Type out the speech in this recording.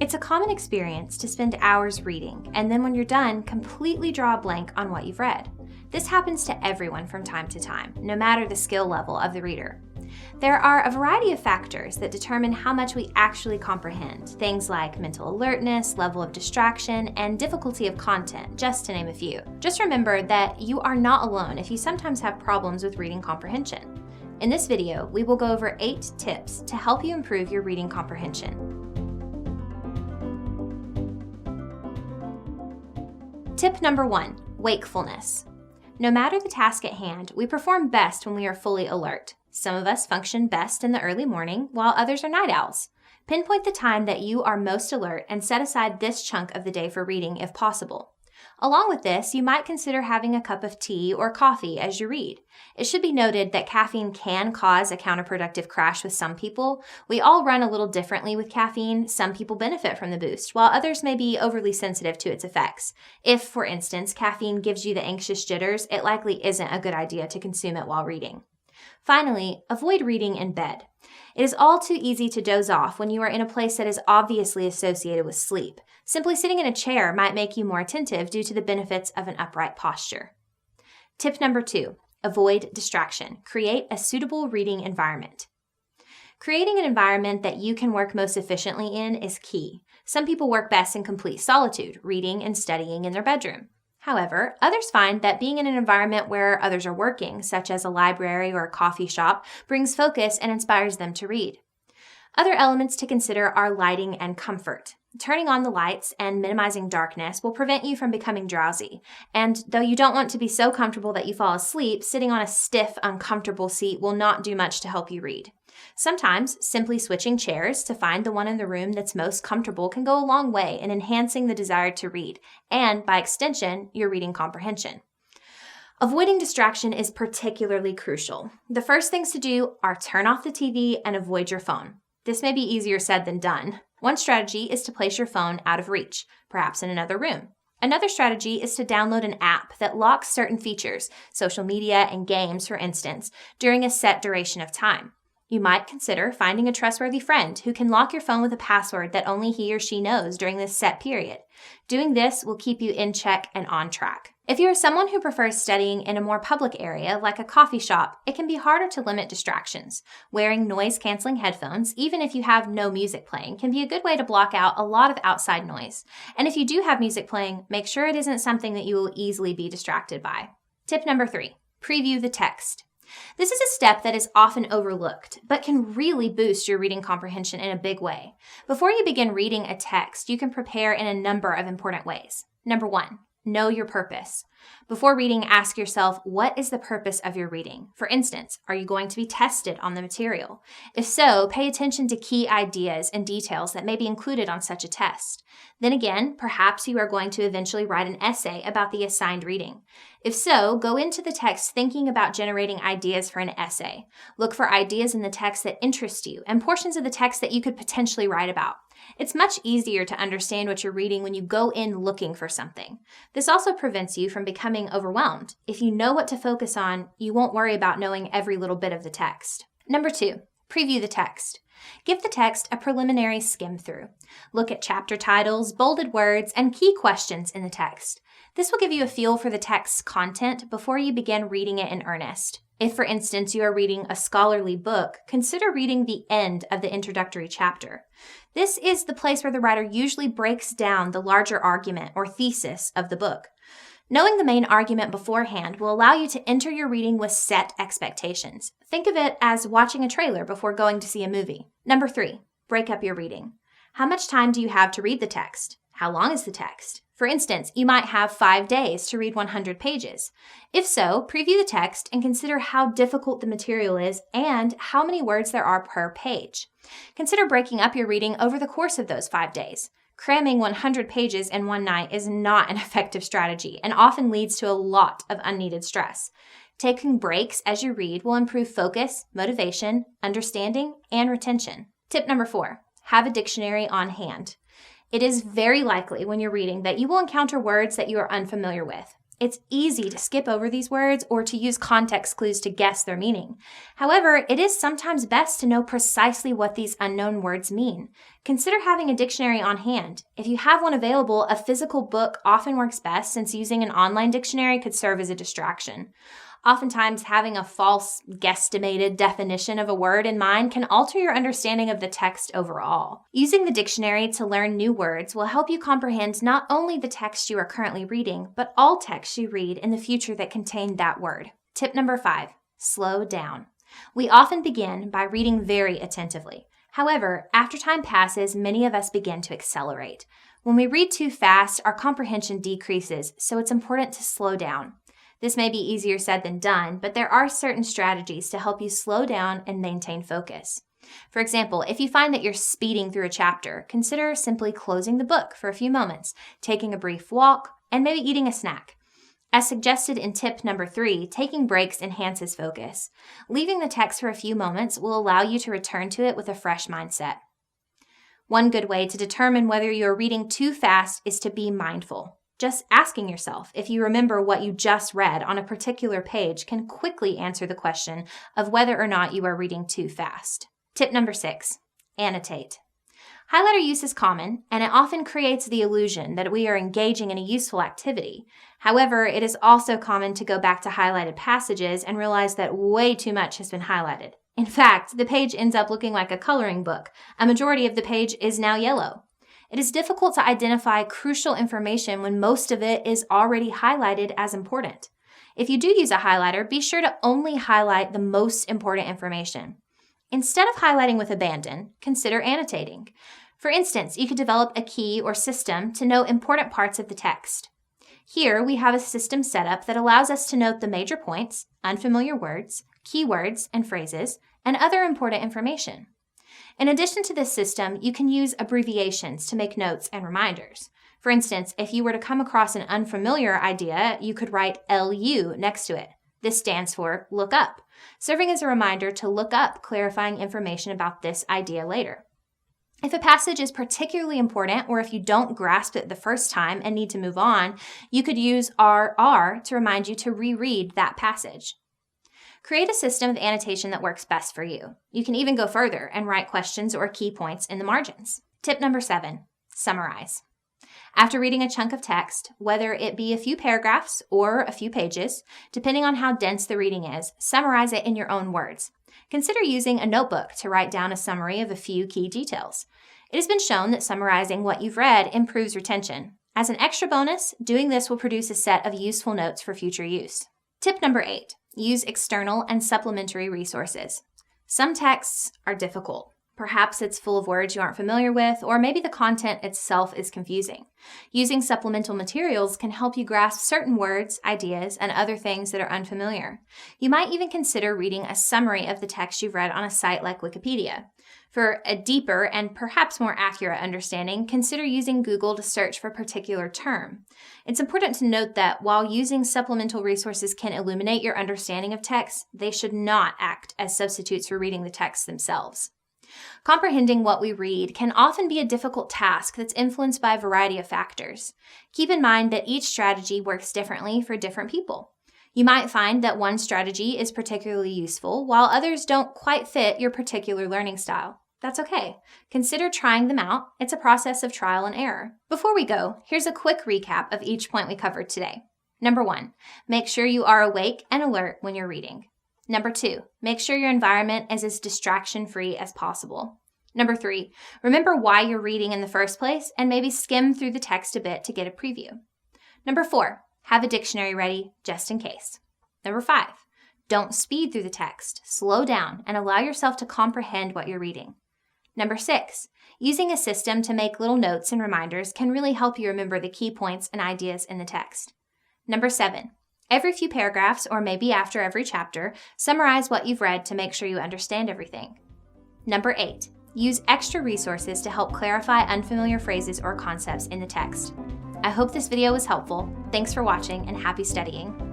It's a common experience to spend hours reading, and then when you're done, completely draw a blank on what you've read. This happens to everyone from time to time, no matter the skill level of the reader. There are a variety of factors that determine how much we actually comprehend, things like mental alertness, level of distraction, and difficulty of content, just to name a few. Just remember that you are not alone if you sometimes have problems with reading comprehension. In this video, we will go over 8 tips to help you improve your reading comprehension. Tip number 1, wakefulness. No matter the task at hand, we perform best when we are fully alert. Some of us function best in the early morning, while others are night owls. Pinpoint the time that you are most alert and set aside this chunk of the day for reading if possible. Along with this, you might consider having a cup of tea or coffee as you read. It should be noted that caffeine can cause a counterproductive crash with some people. We all run a little differently with caffeine. Some people benefit from the boost, while others may be overly sensitive to its effects. If, for instance, caffeine gives you the anxious jitters, it likely isn't a good idea to consume it while reading. Finally, avoid reading in bed. It is all too easy to doze off when you are in a place that is obviously associated with sleep. Simply sitting in a chair might make you more attentive due to the benefits of an upright posture. Tip number 2, avoid distraction. Create a suitable reading environment. Creating an environment that you can work most efficiently in is key. Some people work best in complete solitude, reading and studying in their bedroom. However, others find that being in an environment where others are working, such as a library or a coffee shop, brings focus and inspires them to read. Other elements to consider are lighting and comfort. Turning on the lights and minimizing darkness will prevent you from becoming drowsy. And though you don't want to be so comfortable that you fall asleep, sitting on a stiff, uncomfortable seat will not do much to help you read. Sometimes, simply switching chairs to find the one in the room that's most comfortable can go a long way in enhancing the desire to read, and by extension, your reading comprehension. Avoiding distraction is particularly crucial. The first things to do are turn off the TV and avoid your phone. This may be easier said than done. One strategy is to place your phone out of reach, perhaps in another room. Another strategy is to download an app that locks certain features, social media and games for instance, during a set duration of time. You might consider finding a trustworthy friend who can lock your phone with a password that only he or she knows during this set period. Doing this will keep you in check and on track. If you are someone who prefers studying in a more public area like a coffee shop, it can be harder to limit distractions. Wearing noise-canceling headphones, even if you have no music playing, can be a good way to block out a lot of outside noise. And if you do have music playing, make sure it isn't something that you will easily be distracted by. Tip number 3, preview the text. This is a step that is often overlooked, but can really boost your reading comprehension in a big way. Before you begin reading a text, you can prepare in a number of important ways. Number 1, know your purpose. Before reading, ask yourself, what is the purpose of your reading? For instance, are you going to be tested on the material? If so, pay attention to key ideas and details that may be included on such a test. Then again, perhaps you are going to eventually write an essay about the assigned reading. If so, go into the text thinking about generating ideas for an essay. Look for ideas in the text that interest you and portions of the text that you could potentially write about. It's much easier to understand what you're reading when you go in looking for something. This also prevents you from becoming overwhelmed. If you know what to focus on, you won't worry about knowing every little bit of the text. Number 2, preview the text. Give the text a preliminary skim through. Look at chapter titles, bolded words, and key questions in the text. This will give you a feel for the text's content before you begin reading it in earnest. If, for instance, you are reading a scholarly book, consider reading the end of the introductory chapter. This is the place where the writer usually breaks down the larger argument or thesis of the book. Knowing the main argument beforehand will allow you to enter your reading with set expectations. Think of it as watching a trailer before going to see a movie. Number 3, break up your reading. How much time do you have to read the text? How long is the text? For instance, you might have 5 days to read 100 pages. If so, preview the text and consider how difficult the material is and how many words there are per page. Consider breaking up your reading over the course of those 5 days. Cramming 100 pages in one night is not an effective strategy and often leads to a lot of unneeded stress. Taking breaks as you read will improve focus, motivation, understanding, and retention. Tip number 4, have a dictionary on hand. It is very likely when you're reading that you will encounter words that you are unfamiliar with. It's easy to skip over these words or to use context clues to guess their meaning. However, it is sometimes best to know precisely what these unknown words mean. Consider having a dictionary on hand. If you have one available, a physical book often works best since using an online dictionary could serve as a distraction. Oftentimes, having a false, guesstimated definition of a word in mind can alter your understanding of the text overall. Using the dictionary to learn new words will help you comprehend not only the text you are currently reading, but all texts you read in the future that contain that word. Tip number 5, slow down. We often begin by reading very attentively. However, after time passes, many of us begin to accelerate. When we read too fast, our comprehension decreases, so it's important to slow down. This may be easier said than done, but there are certain strategies to help you slow down and maintain focus. For example, if you find that you're speeding through a chapter, consider simply closing the book for a few moments, taking a brief walk, and maybe eating a snack. As suggested in tip number 3, taking breaks enhances focus. Leaving the text for a few moments will allow you to return to it with a fresh mindset. One good way to determine whether you are reading too fast is to be mindful. Just asking yourself if you remember what you just read on a particular page can quickly answer the question of whether or not you are reading too fast. Tip number 6, annotate. Highlighter use is common, and it often creates the illusion that we are engaging in a useful activity. However, it is also common to go back to highlighted passages and realize that way too much has been highlighted. In fact, the page ends up looking like a coloring book. A majority of the page is now yellow. It is difficult to identify crucial information when most of it is already highlighted as important. If you do use a highlighter, be sure to only highlight the most important information. Instead of highlighting with abandon, consider annotating. For instance, you could develop a key or system to note important parts of the text. Here, we have a system set up that allows us to note the major points, unfamiliar words, keywords and phrases, and other important information. In addition to this system, you can use abbreviations to make notes and reminders. For instance, if you were to come across an unfamiliar idea, you could write LU next to it. This stands for look up, serving as a reminder to look up clarifying information about this idea later. If a passage is particularly important, or if you don't grasp it the first time and need to move on, you could use RR to remind you to reread that passage. Create a system of annotation that works best for you. You can even go further and write questions or key points in the margins. Tip number 7, summarize. After reading a chunk of text, whether it be a few paragraphs or a few pages, depending on how dense the reading is, summarize it in your own words. Consider using a notebook to write down a summary of a few key details. It has been shown that summarizing what you've read improves retention. As an extra bonus, doing this will produce a set of useful notes for future use. Tip number 8. Use external and supplementary resources. Some texts are difficult. Perhaps it's full of words you aren't familiar with, or maybe the content itself is confusing. Using supplemental materials can help you grasp certain words, ideas, and other things that are unfamiliar. You might even consider reading a summary of the text you've read on a site like Wikipedia. For a deeper and perhaps more accurate understanding, consider using Google to search for a particular term. It's important to note that while using supplemental resources can illuminate your understanding of text, they should not act as substitutes for reading the text themselves. Comprehending what we read can often be a difficult task that's influenced by a variety of factors. Keep in mind that each strategy works differently for different people. You might find that one strategy is particularly useful, while others don't quite fit your particular learning style. That's okay. Consider trying them out. It's a process of trial and error. Before we go, here's a quick recap of each point we covered today. Number 1, make sure you are awake and alert when you're reading. Number 2, make sure your environment is as distraction-free as possible. Number 3, remember why you're reading in the first place and maybe skim through the text a bit to get a preview. Number 4, have a dictionary ready just in case. Number 5, don't speed through the text. Slow down and allow yourself to comprehend what you're reading. Number 6, using a system to make little notes and reminders can really help you remember the key points and ideas in the text. Number 7, every few paragraphs, or maybe after every chapter, summarize what you've read to make sure you understand everything. Number 8, use extra resources to help clarify unfamiliar phrases or concepts in the text. I hope this video was helpful. Thanks for watching and happy studying.